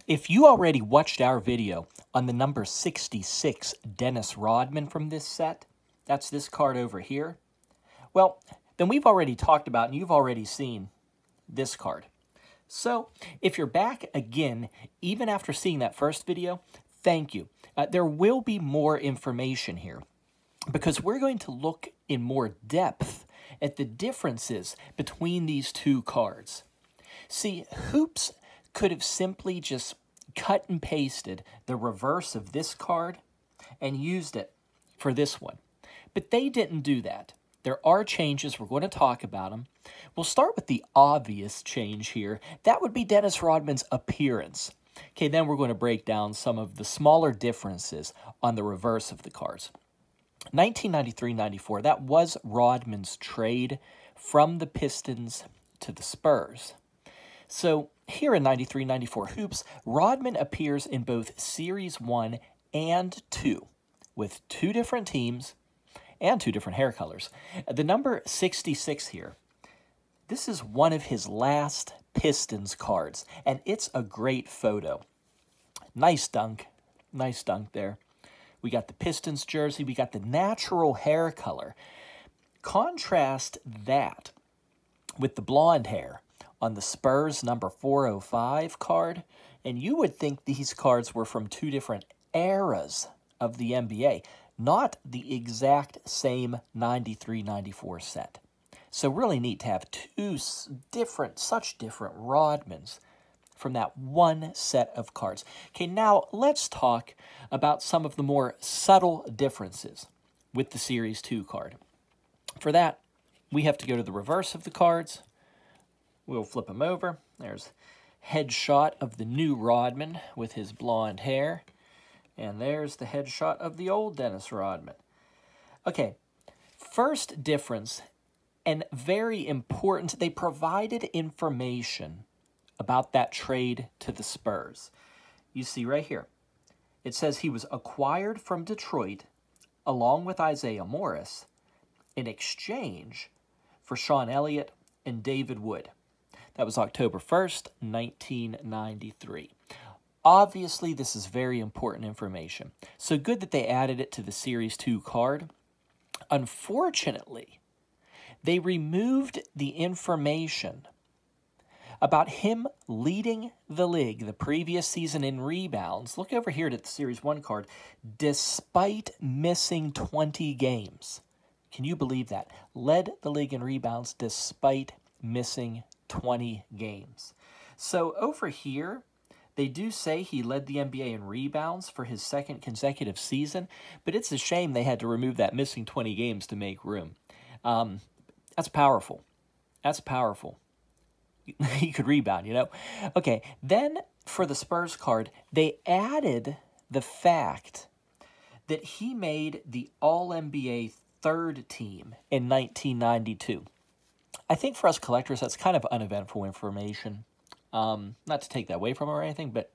If you already watched our video on the number 66 Dennis Rodman from this set, that's this card over here, well, then we've already talked about and you've already seen this card. So, if you're back again, even after seeing that first video, thank you. There will be more information here because we're going to look in more depth at the differences between these two cards. See, Hoops could have simply just cut and pasted the reverse of this card and used it for this one. But they didn't do that. There are changes. We're going to talk about them. We'll start with the obvious change here. That would be Dennis Rodman's appearance. Okay, then we're going to break down some of the smaller differences on the reverse of the cards. 1993-94, that was Rodman's trade from the Pistons to the Spurs. So here in 93-94 Hoops, Rodman appears in both Series 1 and 2 with two different teams and two different hair colors. The number 66 here, this is one of his last Pistons cards, and it's a great photo. Nice dunk there. We got the Pistons jersey, we got the natural hair color. Contrast that with the blonde hair on the Spurs number 405 card, and you would think these cards were from two different eras of the NBA, not the exact same 93-94 set. So really neat to have such different Rodmans from that one set of cards. Okay, now let's talk about some of the more subtle differences with the Series 2 card. For that, we have to go to the reverse of the cards. We'll flip them over. There's headshot of the new Rodman with his blonde hair. And there's the headshot of the old Dennis Rodman. Okay, first difference, and very important, they provided information about that trade to the Spurs. You see right here, it says he was acquired from Detroit along with Isaiah Morris in exchange for Sean Elliott and David Wood. That was October 1st, 1993. Obviously, this is very important information. So good that they added it to the Series 2 card. Unfortunately, they removed the information about him leading the league the previous season in rebounds. Look over here at the Series 1 card. Despite missing 20 games. Can you believe that? Led the league in rebounds despite missing 20 games. So over here, they do say he led the NBA in rebounds for his second consecutive season, but it's a shame they had to remove that missing 20 games to make room. That's powerful. That's powerful. He could rebound, you know. Okay, then for the Spurs card, they added the fact that he made the All-NBA third team in 1992. I think for us collectors, that's kind of uneventful information. Not to take that away from him or anything, but,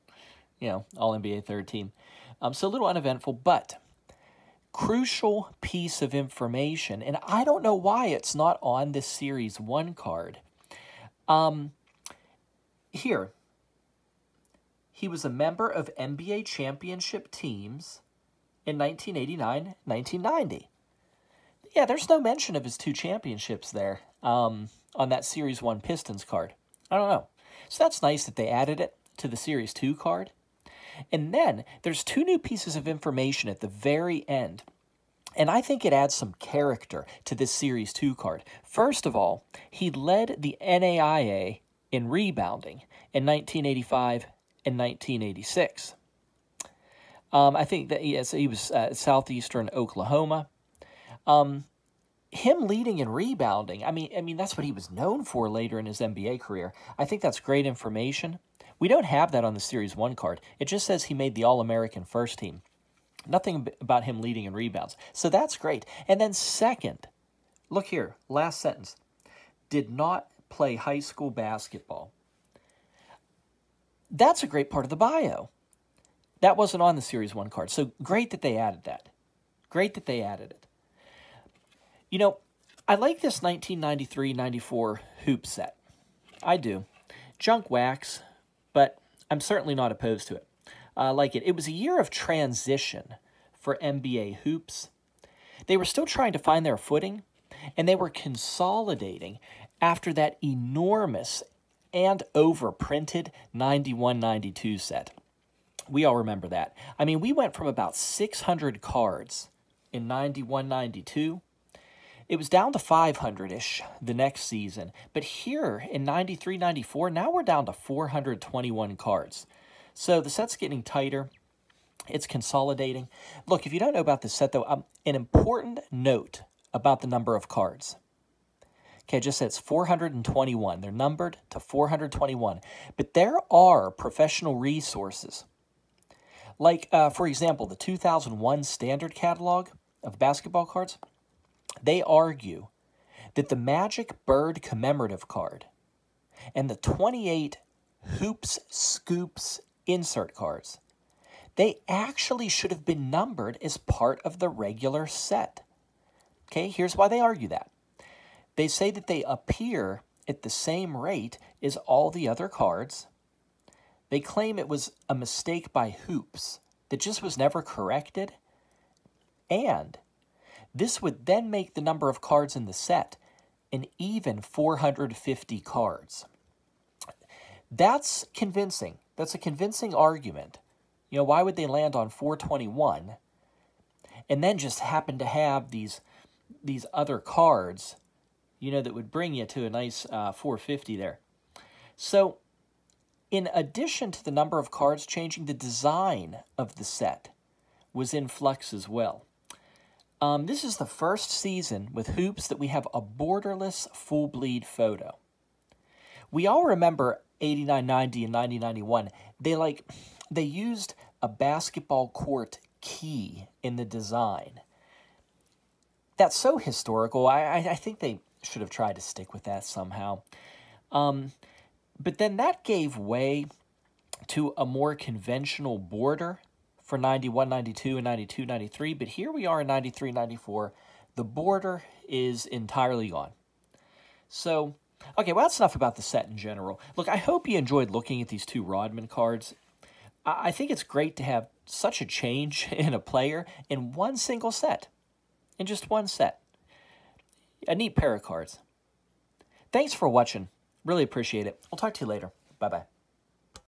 you know, All-NBA third team. So a little uneventful, but crucial piece of information, and I don't know why it's not on this Series 1 card. Here, he was a member of NBA championship teams in 1989-1990. Yeah, there's no mention of his two championships there on that Series 1 Pistons card. I don't know. So that's nice that they added it to the Series 2 card. And then there's two new pieces of information at the very end. And I think it adds some character to this Series 2 card. First of all, he led the NAIA in rebounding in 1985 and 1986. I think that he was Southeastern Oklahoma. Him leading in rebounding, I mean that's what he was known for later in his NBA career. I think that's great information. We don't have that on the Series 1 card. It just says he made the All-American first team. Nothing about him leading in rebounds. So that's great. And then second, look here, last sentence. Did not play high school basketball. That's a great part of the bio. That wasn't on the Series 1 card. So great that they added that. Great that they added it. You know, I like this 1993-94 hoop set. I do. Junk wax, but I'm certainly not opposed to it. I like it. It was a year of transition for NBA hoops. They were still trying to find their footing, and they were consolidating after that enormous and overprinted 91-92 set. We all remember that. I mean, we went from about 600 cards in 91-92. It was down to 500-ish the next season. But here in 93-94, now we're down to 421 cards. So the set's getting tighter. It's consolidating. Look, if you don't know about this set, though, an important note about the number of cards. Okay, it just says 421. They're numbered to 421. But there are professional resources. Like, for example, the 2001 standard catalog of basketball cards. They argue that the Magic Bird commemorative card and the 28 Hoops Scoops insert cards, they actually should have been numbered as part of the regular set. Okay, here's why they argue that. They say that they appear at the same rate as all the other cards. They claim it was a mistake by Hoops that just was never corrected. And this would then make the number of cards in the set an even 450 cards. That's convincing. That's a convincing argument. You know, why would they land on 421 and then just happen to have these other cards, you know, that would bring you to a nice 450 there? So, in addition to the number of cards changing, the design of the set was in flux as well. This is the first season with hoops that we have a borderless full bleed photo. We all remember 89-90 and 90-91. They used a basketball court key in the design. That's so historical. I think they should have tried to stick with that somehow. But then that gave way to a more conventional border for 91-92 and 92-93, but here we are in 93-94. The border is entirely gone. So, okay, well, that's enough about the set in general. Look, I hope you enjoyed looking at these two Rodman cards. I think it's great to have such a change in a player in one single set. In just one set. A neat pair of cards. Thanks for watching. Really appreciate it. I'll talk to you later. Bye-bye.